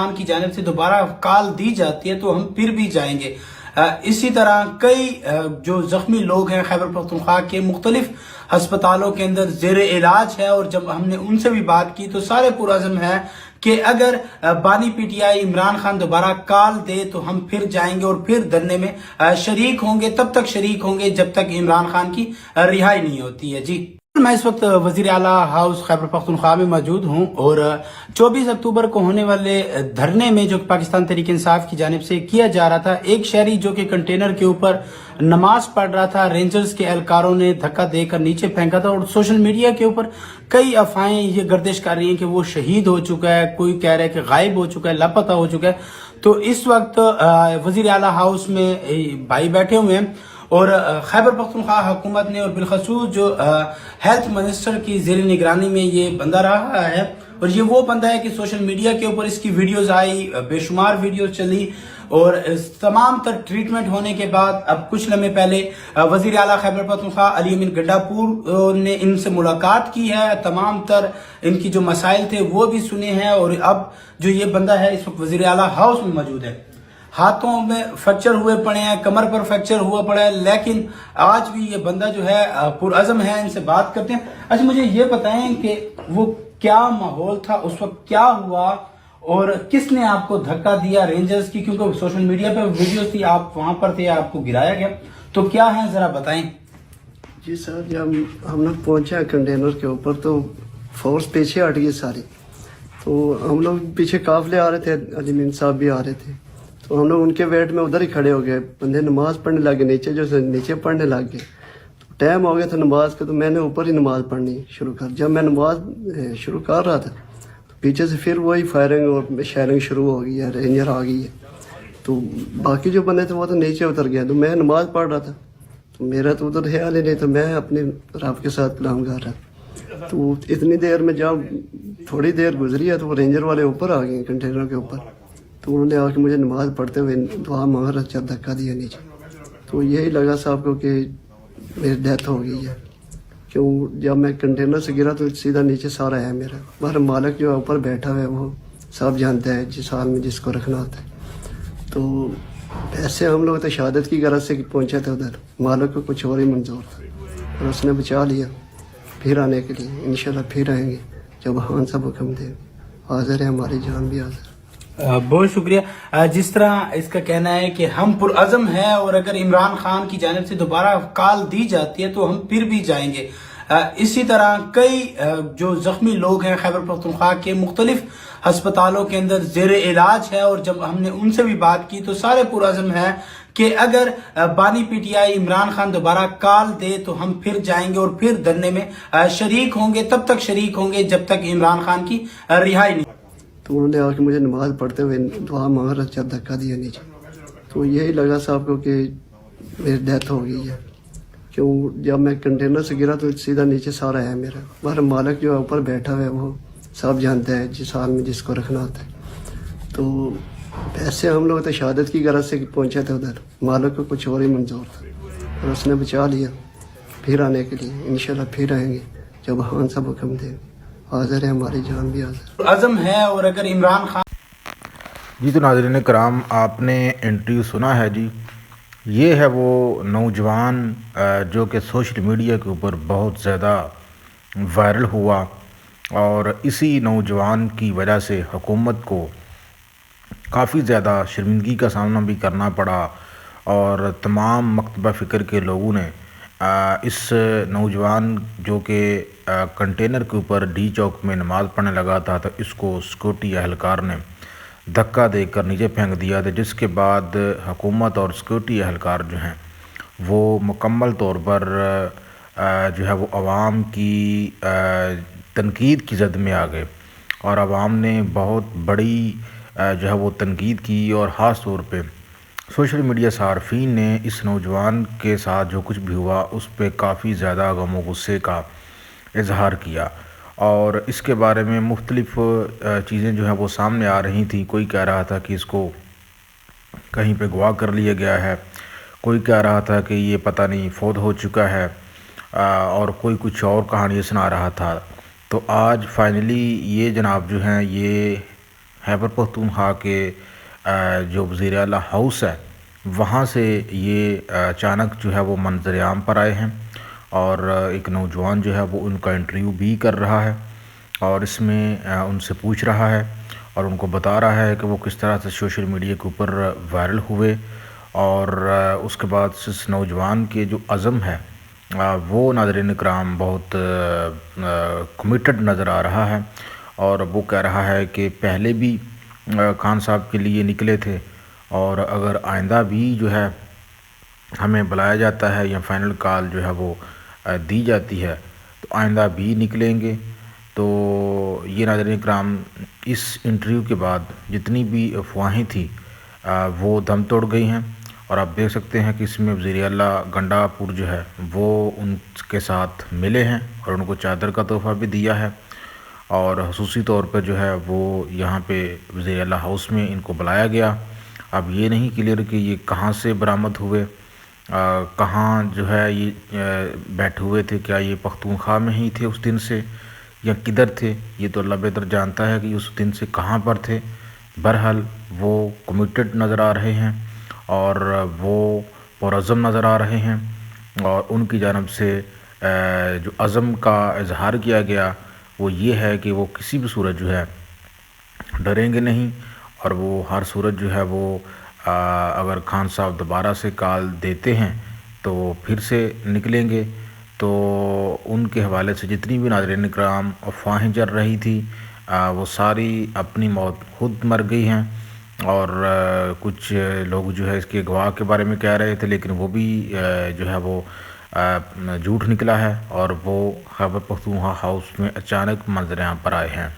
खान की जानिब से दोबारा कॉल दी जाती है तो हम फिर भी जाएंगे। इसी तरह कई जो जख्मी लोग हैं खैबर पख्तूनख्वा के मुख्तलिफ हस्पतालों के अंदर जेर इलाज है, और जब हमने उनसे भी बात की तो सारे पुरअज़्म है कि अगर बानी पीटीआई इमरान खान दोबारा कॉल दे तो हम फिर जाएंगे और फिर धरने में शरीक होंगे, तब तक शरीक होंगे जब तक इमरान खान की रिहाई नहीं होती है। जी, मैं इस वक्त वजीर आला हाउस खैबर पख्तूनख्वा में मौजूद हूँ और 24 अक्टूबर को होने वाले धरने में जो पाकिस्तान तहरीक इंसाफ की जानिब से किया जा रहा था, एक शहरी जो कि कंटेनर के ऊपर नमाज पढ़ रहा था, रेंजर्स के एहलकारों ने धक्का देकर नीचे फेंका था और सोशल मीडिया के ऊपर कई अफवाहें ये गर्दिश कर रही हैं कि वो शहीद हो चुका है, कोई कह रहा है कि गायब हो चुका है, लापता हो चुका है। तो इस वक्त वजीर आला हाउस में भाई बैठे हुए हैं और खैबर पख्तूनख्वा हुकूमत ने और बिलखसूस जो हेल्थ मिनिस्टर की ज़ेर निगरानी में ये बंदा रहा है, और ये वो बंदा है कि सोशल मीडिया के ऊपर इसकी वीडियोस आई, बेशुमार वीडियोस चली, और इस तमाम तर ट्रीटमेंट होने के बाद अब कुछ लम्हे पहले वजीर आला खैबर पख्तूनख्वा अली अमीन गंडापुर ने इनसे मुलाकात की है, तमाम तर इनकी जो मसाइल थे वो भी सुने हैं, और अब जो ये बंदा है इस वक्त वजीर आला हाउस में मौजूद है। हाथों में फ्रैक्चर हुए पड़े हैं, कमर पर फ्रैक्चर हुआ पड़ा है, लेकिन आज भी ये बंदा जो है पुरअज़्म है। इनसे बात करते हैं। अच्छा, मुझे ये बताएं कि वो क्या माहौल था उस वक्त, क्या हुआ और किसने आपको धक्का दिया रेंजर्स की, क्योंकि सोशल मीडिया पर वीडियोस थी, आप वहां पर थे, आपको गिराया गया, तो क्या है जरा बताएं। जी सर, जब हम लोग पहुंचे कंटेनर के ऊपर तो फोर्स पीछे हट गई सारी, तो हम लोग पीछे काफले आ रहे थे, अली अमीन साहब भी आ रहे थे, तो हम लोग उनके वेट में उधर ही खड़े हो गए। बंदे नमाज पढ़ने लगे नीचे, जो नीचे पढ़ने लग गए, तो टाइम हो गया था नमाज का, तो मैंने ऊपर ही नमाज पढ़नी शुरू कर। जब मैं नमाज शुरू कर रहा था तो पीछे से फिर वही फायरिंग और शेयरिंग शुरू हो गई है, रेंजर आ गई है। तो बाकी जो बंदे थे वो तो नीचे उतर गए, तो मैं नमाज पढ़ रहा था, तो मेरा तो उधर ख्याल ही नहीं, तो मैं अपने रब के साथ कलाम कर रहा था। तो इतनी देर में जब थोड़ी देर गुजरी है तो वो रेंजर वाले ऊपर आ गए कंटेनर के ऊपर, तो उन्होंने आके मुझे नमाज पढ़ते हुए दुआ मांग रहा, जब धक्का दिया नीचे, तो यही लगा साहब को कि मेरी डेथ हो गई है। क्यों, जब मैं कंटेनर से गिरा तो सीधा नीचे सारा है मेरा, हमारा मालिक जो ऊपर बैठा हुआ है वो सब जानता है जिस हाल में जिसको रखना होता है। तो ऐसे हम लोग तो शहादत की गरज से पहुंचे थे उधर, मालिक को कुछ और ही मंजूर था और उसने बचा लिया। फिर आने के लिए इंशाल्लाह फिर आएंगे जब खान साहब हुक्म दे। हाजिर है, हमारी जान भी हाजिर। बहुत शुक्रिया। जिस तरह इसका कहना है कि हम पुरअज़्म है और अगर इमरान खान की जानिब से दोबारा कॉल दी जाती है तो हम फिर भी जाएंगे। इसी तरह कई जो जख्मी लोग हैं खैबर पख्तूनख्वा के मुख्तलिफ हस्पतालों के अंदर जेर इलाज है, और जब हमने उनसे भी बात की तो सारे पुरअज़्म है कि अगर बानी पीटीआई इमरान खान दोबारा कॉल दे तो हम फिर जाएंगे और फिर धरने में शरीक होंगे, तब तक शरीक होंगे जब तक इमरान खान की रिहाई नहीं। तो उन्होंने आके मुझे नमाज पढ़ते हुए दुआ मांग रहा, जब धक्का दिया नीचे, तो यही लगा साहब को कि मेरी डेथ हो गई है। क्यों, जब मैं कंटेनर से गिरा तो सीधा नीचे सारा है मेरा, हमारा मालिक जो ऊपर बैठा हुआ है वो सब जानता है जिस हाल में जिसको रखना होता है। तो ऐसे हम लोग तो शहादत की गरज से पहुंचे थे उधर, मालिक को कुछ और ही मंजूर था और उसने बचा लिया। फिर आने के लिए इंशाल्लाह फिर आएंगे जब खान साहब हुक्म दे। हाजिर है, हमारी जान भी हाजिर। अज़म है और अगर इमरान खान। जी, तो नाज़रीन कराम, आपने इंटरव्यू सुना है जी। ये है वो नौजवान जो कि सोशल मीडिया के ऊपर बहुत ज़्यादा वायरल हुआ, और इसी नौजवान की वजह से हुकूमत को काफ़ी ज़्यादा शर्मिंदगी का सामना भी करना पड़ा, और तमाम मकतबा फ़िक्र के लोगों ने इस नौजवान जो कि कंटेनर के ऊपर डी चौक में नमाज़ पढ़ने लगा था, तो इसको सिक्योरिटी एहलकार ने धक्का देकर नीचे फेंक दिया था, जिसके बाद हुकूमत और सिक्योरिटी एहलकार जो हैं वो मुकम्मल तौर पर जो है वो आवाम की तनकीद की ज़द में आ गए, और आवाम ने बहुत बड़ी जो है वो तनकीद की, और ख़ास तौर पे सोशल मीडिया सार्फिन ने इस नौजवान के साथ जो कुछ भी हुआ उस पर काफ़ी ज़्यादा गम व गुस्से का इजहार किया, और इसके बारे में मुख्तलिफ़ चीज़ें जो हैं वो सामने आ रही थी। कोई कह रहा था कि इसको कहीं पे गवाह कर लिया गया है, कोई कह रहा था कि ये पता नहीं फौत हो चुका है, और कोई कुछ और कहानी सुना रहा था। तो आज फाइनली ये जनाब जो हैं ये خیبر پختونخوا کے جو وزیر اعلیٰ ہاؤس ہے وہاں سے یہ اچانک جو ہے وہ منظر عام پر آئے ہیں، اور ایک نوجوان جو ہے وہ ان کا انٹرویو بھی کر رہا ہے، اور اس میں ان سے پوچھ رہا ہے اور ان کو بتا رہا ہے کہ وہ کس طرح سے سوشل میڈیا کے اوپر وائرل ہوئے، اور اس کے بعد اس نوجوان کے جو عزم ہے وہ ناظرین کرام بہت کمیٹڈ نظر آ رہا ہے، اور وہ کہہ رہا ہے کہ پہلے بھی خان صاحب کے لیے نکلے تھے، اور اگر آئندہ بھی جو ہے ہمیں بلایا جاتا ہے یا فائنل کال جو ہے وہ دی جاتی ہے تو آئندہ بھی نکلیں گے۔ تو یہ ناظرین کرام اس انٹرویو کے بعد جتنی بھی افواہیں تھیں وہ دم توڑ گئی ہیں، اور آپ دیکھ سکتے ہیں کہ اس میں وزیر اعلیٰ گنڈا پور جو ہے وہ ان کے ساتھ ملے ہیں اور ان کو چادر کا تحفہ بھی دیا ہے، اور خصوصی طور پر جو ہے وہ یہاں پہ وزیر اعلیٰ ہاؤس میں ان کو بلایا گیا۔ اب یہ نہیں کلیئر کہ یہ کہاں سے برآمد ہوئے، کہاں جو ہے یہ بیٹھے ہوئے تھے، کیا یہ پختونخوا میں ہی تھے اس دن سے یا کدھر تھے، یہ تو اللہ بہتر جانتا ہے کہ اس دن سے کہاں پر تھے۔ بہرحال وہ کمیٹڈ نظر آ رہے ہیں اور وہ پرعزم نظر آ رہے ہیں، اور ان کی جانب سے جو عزم کا اظہار کیا گیا وہ یہ ہے کہ وہ کسی بھی صورت جو ہے ڈریں گے نہیں، اور وہ ہر صورت جو ہے وہ اگر خان صاحب دوبارہ سے کال دیتے ہیں تو وہ پھر سے نکلیں گے۔ تو ان کے حوالے سے جتنی بھی ناظرین کرام افواہیں چل رہی تھی وہ ساری اپنی موت خود مر گئی ہیں، اور کچھ لوگ جو ہے اس کے گواہ کے بارے میں کہہ رہے تھے، لیکن وہ بھی جو ہے وہ جھوٹ نکلا ہے، اور وہ خیبر پختونخوا ہاؤس میں اچانک منظر عام پر آئے ہیں۔